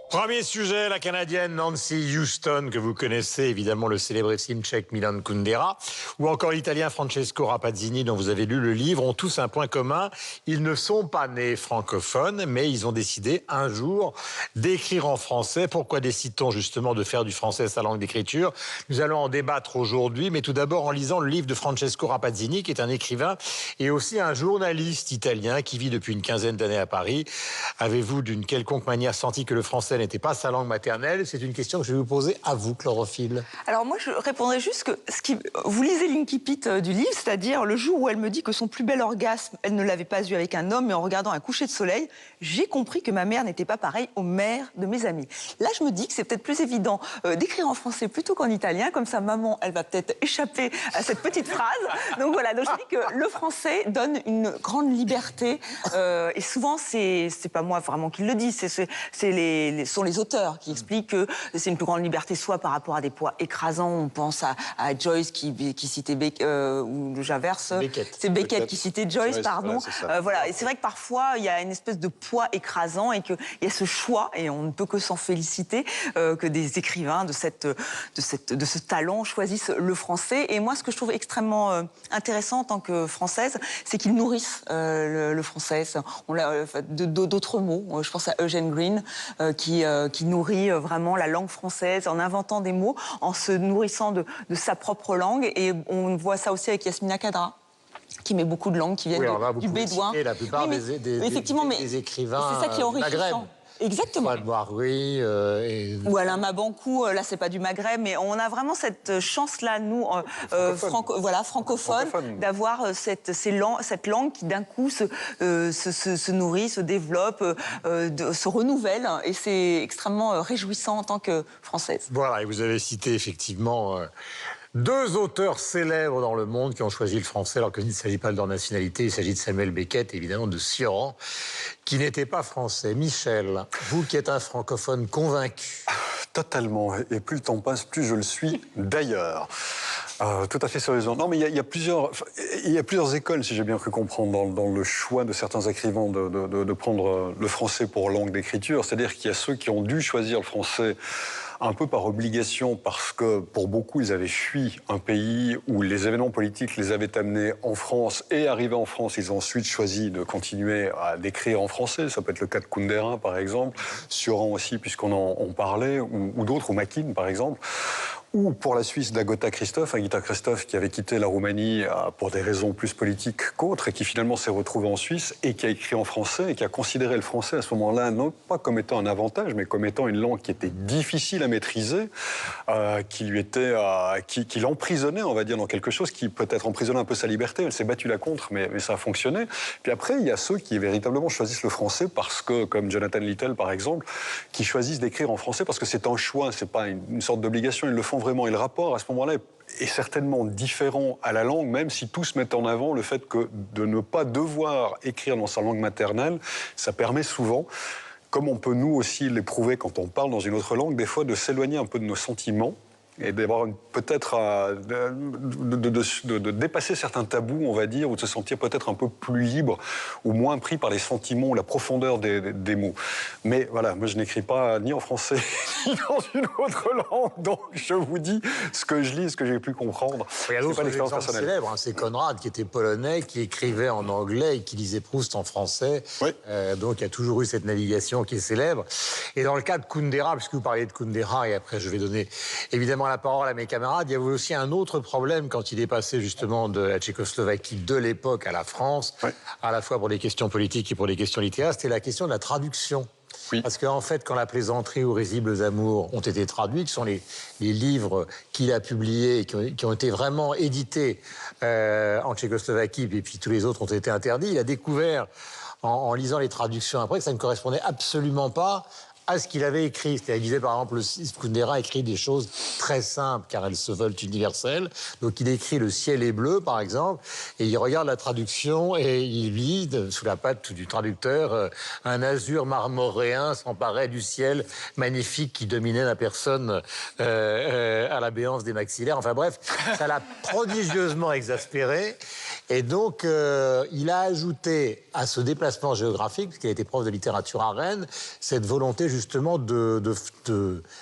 Premier sujet, la Canadienne Nancy Houston, que vous connaissez évidemment, le célébrissime Tchèque Milan Kundera, ou encore l'Italien Francesco Rapazzini, dont vous avez lu le livre, ont tous un point commun. Ils ne sont pas nés francophones, mais ils ont décidé un jour d'écrire en français. Pourquoi décide-t-on justement de faire du français sa langue d'écriture? Nous allons en débattre aujourd'hui, mais tout d'abord en lisant le livre de Francesco Rapazzini, qui est un écrivain et aussi un journaliste italien qui vit depuis une quinzaine d'années à Paris. Avez-vous d'une quelconque manière senti que le français n'était pas sa langue maternelle? C'est une question que je vais vous poser à vous, Chlorophylle. Alors moi, je répondrais juste que vous lisez l'incipit du livre, c'est-à-dire le jour où elle me dit que son plus bel orgasme, elle ne l'avait pas eu avec un homme, mais en regardant un coucher de soleil, j'ai compris que ma mère n'était pas pareille aux mères de mes amis. Là, je me dis que c'est peut-être plus évident d'écrire en français plutôt qu'en italien, comme ça maman, elle va peut-être échapper à cette petite phrase. Donc voilà, donc je dis que le français donne une grande liberté, et souvent, c'est pas moi vraiment qui le dis, sont les auteurs qui expliquent que c'est une plus grande liberté, soit par rapport à des poids écrasants. On pense à Joyce qui citait ou j'inverse. C'est Beckett qui citait Joyce, pardon. Voilà. Et c'est vrai que parfois, il y a une espèce de poids écrasant et qu'il y a ce choix, et on ne peut que s'en féliciter, que des écrivains de ce talent choisissent le français. Et moi, ce que je trouve extrêmement intéressant en tant que Française, c'est qu'ils nourrissent le français. On a d'autres mots. Je pense à Eugene Green, qui nourrit vraiment la langue française en inventant des mots, en se nourrissant de sa propre langue. Et on voit ça aussi avec Yasmina Khadra, qui met beaucoup de langues qui viennent du bédouin. La plupart des écrivains c'est ça qui est enrichissant. Exactement. Ou Alain Mabanckou, là c'est pas du Maghreb, mais on a vraiment cette chance-là, nous, francophones, d'avoir cette langue qui d'un coup se nourrit, se développe, se renouvelle, et c'est extrêmement réjouissant en tant que Française. Voilà, et vous avez cité effectivement deux auteurs célèbres dans le monde qui ont choisi le français, alors qu'il ne s'agit pas de leur nationalité, il s'agit de Samuel Beckett et évidemment de Cioran, qui n'était pas français. Michel, vous qui êtes un francophone convaincu. Totalement, et plus le temps passe, plus je le suis d'ailleurs. Tout à fait sérieusement. Non, mais il y a plusieurs écoles, si j'ai bien cru comprendre, dans le choix de certains écrivains de prendre le français pour langue d'écriture. C'est-à-dire qu'il y a ceux qui ont dû choisir le français un peu par obligation, parce que pour beaucoup, ils avaient fui un pays où les événements politiques les avaient amenés en France, et arrivés en France, ils ont ensuite choisi de continuer à d'écrire en français. Ça peut être le cas de Kundera, par exemple, Cioran aussi, puisqu'on en parlait, ou d'autres, ou Makin, par exemple. Ou pour la Suisse, d'Agota Christophe, Agita Christophe, qui avait quitté la Roumanie pour des raisons plus politiques qu'autres, et qui finalement s'est retrouvé en Suisse, et qui a écrit en français, et qui a considéré le français à ce moment-là, non pas comme étant un avantage, mais comme étant une langue qui était difficile à maîtriser, qui l'emprisonnait, on va dire, dans quelque chose qui peut-être emprisonnait un peu sa liberté. Elle s'est battue là contre, mais ça a fonctionné. Puis après, il y a ceux qui véritablement choisissent le français parce que, comme Jonathan Littell, par exemple, qui choisissent d'écrire en français parce que c'est un choix, c'est pas une sorte d'obligation, ils le font vraiment. Et le rapport, à ce moment-là, est certainement différent à la langue, même si tous mettent en avant le fait que de ne pas devoir écrire dans sa langue maternelle, ça permet souvent, comme on peut nous aussi l'éprouver quand on parle dans une autre langue, des fois de s'éloigner un peu de nos sentiments, et d'avoir peut-être de dépasser certains tabous, on va dire, ou de se sentir peut-être un peu plus libre ou moins pris par les sentiments ou la profondeur des mots. Mais voilà, moi je n'écris pas ni en français ni dans une autre langue, donc je vous dis ce que je lis, ce que j'ai pu comprendre. Il y a d'autres exemples célèbres, c'est Conrad qui était polonais, qui écrivait en anglais et qui lisait Proust en français. Oui. Donc il y a toujours eu cette navigation qui est célèbre. Et dans le cas de Kundera, puisque vous parliez de Kundera, et après je vais donner évidemment la parole à mes camarades, il y avait aussi un autre problème quand il est passé justement de la Tchécoslovaquie de l'époque à la France, à la fois pour des questions politiques et pour des questions littéraires, c'était la question de la traduction. Oui. Parce qu'en fait, quand La Plaisanterie ou Risibles Amours ont été traduits, qui sont les livres qu'il a publiés, qui ont été vraiment édités en Tchécoslovaquie, et puis tous les autres ont été interdits, il a découvert, en lisant les traductions après, que ça ne correspondait absolument pas à ce qu'il avait écrit. C'est-à-dire, il disait, par exemple, Kundera écrit des choses très simples, car elles se veulent universelles. Donc, il écrit « Le ciel est bleu », par exemple, et il regarde la traduction et il lit, sous la patte du traducteur, un azur marmoréen s'emparait du ciel magnifique qui dominait la personne à la béance des maxillaires. Enfin bref, ça l'a prodigieusement exaspéré. Et donc, il a ajouté à ce déplacement géographique, parce qu'il a été prof de littérature à Rennes, cette volonté, justement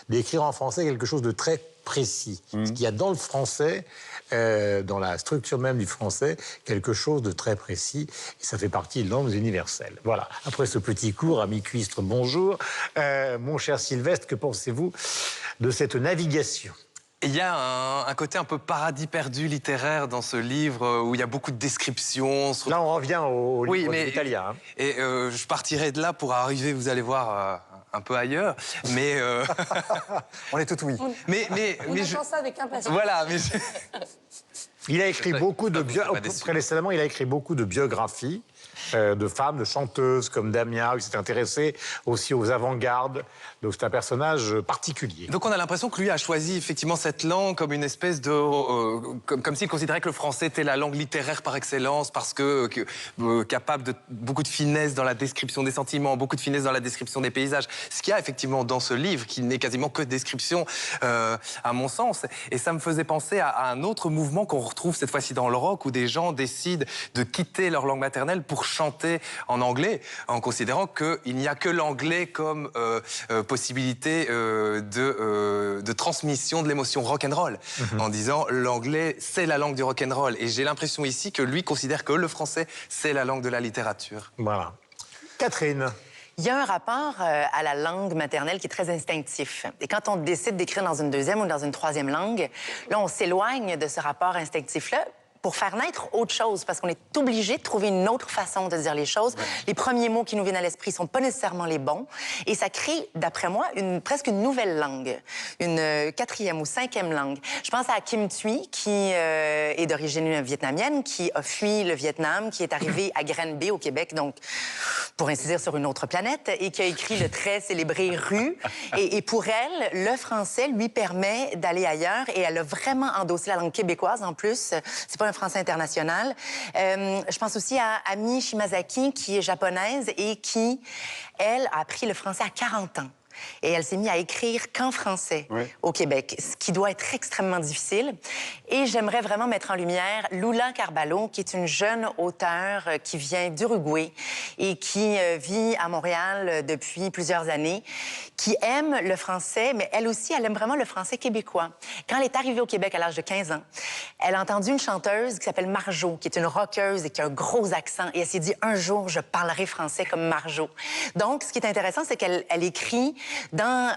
d'écrire en français quelque chose de très précis. Parce qu'il y a dans le français, dans la structure même du français, quelque chose de très précis. Et ça fait partie de langues universelles. Voilà. Après ce petit cours, ami cuistre, bonjour. Mon cher Sylvestre, que pensez-vous de cette navigation ? Il y a un côté un peu paradis perdu littéraire dans ce livre où il y a beaucoup de descriptions. Là, on revient au livre italien. Hein. Et je partirai de là pour arriver, vous allez voir, un peu ailleurs. Mais On est tout oui. On attend ça avec impatience. Voilà. Mais il a écrit beaucoup de précédemment, il a écrit beaucoup de biographies de femmes, de chanteuses comme Damia, qui s'est intéressé aussi aux avant-gardes. Donc c'est un personnage particulier. Donc on a l'impression que lui a choisi effectivement cette langue comme une espèce de... comme s'il considérait que le français était la langue littéraire par excellence, parce que capable de beaucoup de finesse dans la description des sentiments, beaucoup de finesse dans la description des paysages. Ce qu'il y a effectivement dans ce livre, qui n'est quasiment que description, à mon sens. Et ça me faisait penser à un autre mouvement qu'on retrouve cette fois-ci dans le rock, où des gens décident de quitter leur langue maternelle pour chanter en anglais, en considérant qu'il n'y a que l'anglais comme possibilité de transmission de l'émotion rock'n'roll, en disant l'anglais c'est la langue du rock'n'roll. Et j'ai l'impression ici que lui considère que le français c'est la langue de la littérature. Voilà. Catherine. Il y a un rapport à la langue maternelle qui est très instinctif. Et quand on décide d'écrire dans une deuxième ou dans une troisième langue, là, on s'éloigne de ce rapport instinctif-là pour faire naître autre chose, parce qu'on est obligé de trouver une autre façon de dire les choses. Ouais. Les premiers mots qui nous viennent à l'esprit sont pas nécessairement les bons. Et ça crée, d'après moi, presque une nouvelle langue, une quatrième ou cinquième langue. Je pense à Kim Thuy, qui est d'origine vietnamienne, qui a fui le Vietnam, qui est arrivé à Granby, au Québec, donc, pour ainsi dire, sur une autre planète, et qui a écrit le très célébré Rue. Et pour elle, le français lui permet d'aller ailleurs, et elle a vraiment endossé la langue québécoise, en plus. C'est pas un français international. Je pense aussi à Ami Shimazaki, qui est japonaise et qui, elle, a appris le français à 40 ans. Et elle s'est mise à écrire qu'en français au Québec, ce qui doit être extrêmement difficile. Et j'aimerais vraiment mettre en lumière Lula Carballo, qui est une jeune auteure qui vient d'Uruguay et qui vit à Montréal depuis plusieurs années, qui aime le français, mais elle aussi, elle aime vraiment le français québécois. Quand elle est arrivée au Québec à l'âge de 15 ans, elle a entendu une chanteuse qui s'appelle Marjo, qui est une rockeuse et qui a un gros accent. Et elle s'est dit, un jour, je parlerai français comme Marjo. Donc, ce qui est intéressant, c'est qu'elle écrit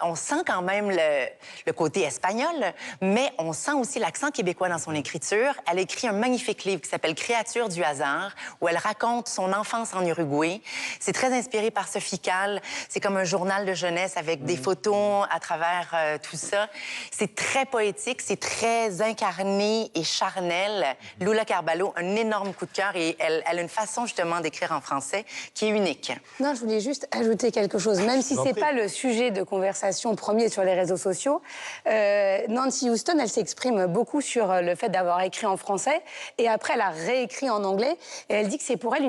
on sent quand même le côté espagnol, mais on sent aussi l'accent québécois dans son écriture. Elle écrit un magnifique livre qui s'appelle Créature du hasard, où elle raconte son enfance en Uruguay. C'est très inspiré par Sophie Calle. C'est comme un journal de jeunesse avec des photos à travers tout ça. C'est très poétique, c'est très incarné et charnel. Lula Carballo, un énorme coup de cœur, et elle a une façon justement d'écrire en français qui est unique. Non, je voulais juste ajouter quelque chose, même si c'est pas le sujet de conversation premier sur les réseaux sociaux. Nancy Houston, elle s'exprime beaucoup sur le fait d'avoir écrit en français, et après elle a réécrit en anglais, et elle dit que c'est pour elle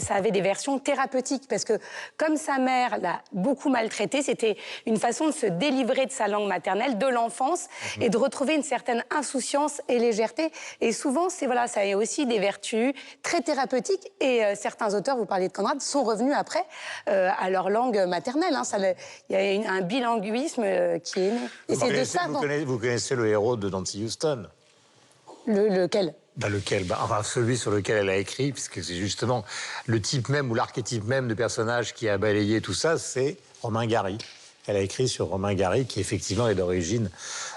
ça avait des versions thérapeutiques, parce que comme sa mère l'a beaucoup maltraitée, c'était une façon de se délivrer de sa langue maternelle, de l'enfance, et de retrouver une certaine insouciance et légèreté. Et souvent, ça a aussi des vertus très thérapeutiques, et certains auteurs, vous parliez de Conrad, sont revenus après à leur langue maternelle. Hein. Il y a un bilinguisme qui est né. Et c'est de ça. Vous connaissez le héros de Nancy Houston? Lequel? Enfin, celui sur lequel elle a écrit, puisque c'est justement le type même ou l'archétype même de personnage qui a balayé tout ça, c'est Romain Gary. Elle a écrit sur Romain Gary, qui effectivement est d'origine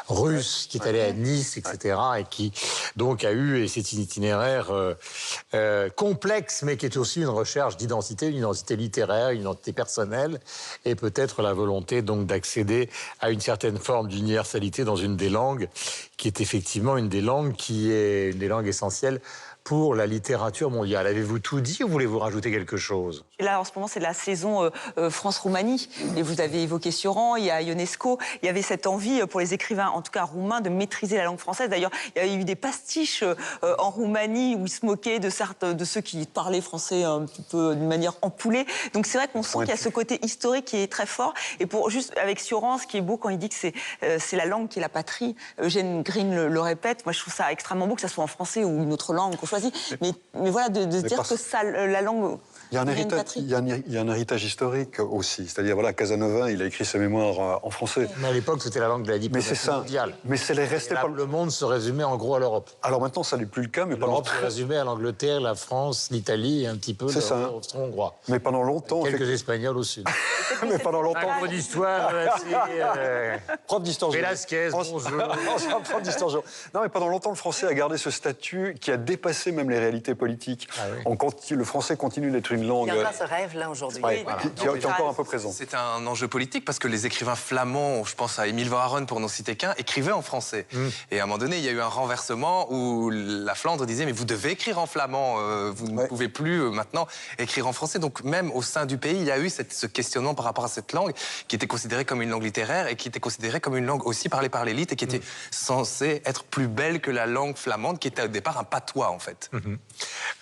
russe, qui est allé à Nice, etc., et qui donc a eu cet itinéraire complexe, mais qui est aussi une recherche d'identité, une identité littéraire, une identité personnelle, et peut-être la volonté donc d'accéder à une certaine forme d'universalité dans une des langues, qui est effectivement une des langues qui est une des langues essentielles pour la littérature mondiale. Avez-vous tout dit ou voulez-vous rajouter quelque chose? Là, en ce moment, c'est la saison France-Roumanie. Et vous avez évoqué Sioran, il y a Ionesco. Il y avait cette envie pour les écrivains, en tout cas roumains, de maîtriser la langue française. D'ailleurs, il y a eu des pastiches en Roumanie où ils se moquaient de ceux qui parlaient français un petit peu d'une manière empoulée. Donc c'est vrai qu'on sent qu'il y a ce côté historique qui est très fort. Et juste avec Sioran, ce qui est beau quand il dit que c'est la langue qui est la patrie, Eugène Green le répète. Moi, je trouve ça extrêmement beau, que ça soit en français ou une autre langue qu'on choisit. Mais voilà, de se dire que ça, la langue Il y a un héritage, patrie. il y a un héritage historique aussi. C'est-à-dire, voilà, Casanova, il a écrit ses mémoires en français. Mais à l'époque, c'était la langue de la Mais diplomatie c'est ça. mondiale. Mais c'est les Et resté là, pas. le monde se résumait en gros à l'Europe. Alors maintenant, ça n'est plus le cas, mais pendant L'Europe se résumait à l'Angleterre, la France, l'Italie et un petit peu C'est ça. l'austro-hongrois. mais pendant longtemps, Quelques Espagnols au sud. mais pendant longtemps, Un cours d'histoire, prof d'histoire géo. Velasquez, bonjour. Ancien prof d'histoire géo. Non, mais pendant longtemps, le français a gardé ce statut qui a dépassé même les réalités politiques. Ah oui. Le français continue d'être une langue Il y a encore ce rêve-là aujourd'hui. ouais, voilà. qui est encore un peu présent. C'est un enjeu politique parce que les écrivains flamands, je pense à Émile Van Haren pour n'en citer qu'un, écrivaient en français. Et à un moment donné, il y a eu un renversement où la Flandre disait mais vous devez écrire en flamand, vous ne pouvez plus maintenant écrire en français. Donc même au sein du pays, il y a eu ce questionnement par rapport à cette langue qui était considérée comme une langue littéraire et qui était considérée comme une langue aussi parlée par l'élite et qui était censée être plus belle que la langue flamande qui était au départ un patois en fait.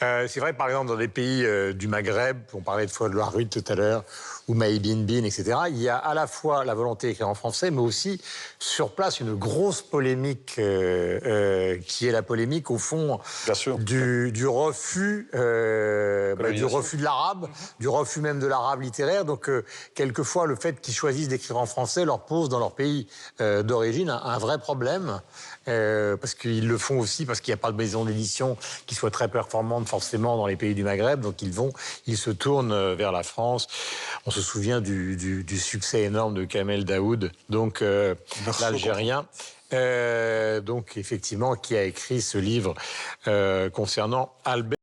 C'est vrai, par exemple, dans des pays du Maghreb, on parlait de Fouad Louarud tout à l'heure, ou Maï Bin Bin, etc., il y a à la fois la volonté d'écrire en français, mais aussi sur place une grosse polémique qui est la polémique, au fond, Bien sûr. du refus, du refus de l'arabe, du refus même de l'arabe littéraire. Donc, quelquefois, le fait qu'ils choisissent d'écrire en français leur pose dans leur pays d'origine un vrai problème. Parce qu'ils le font aussi parce qu'il n'y a pas de maison d'édition qui soit très performante forcément dans les pays du Maghreb, donc ils se tournent vers la France. On se souvient du succès énorme de Kamel Daoud, donc l'Algérien, donc effectivement qui a écrit ce livre concernant Albert.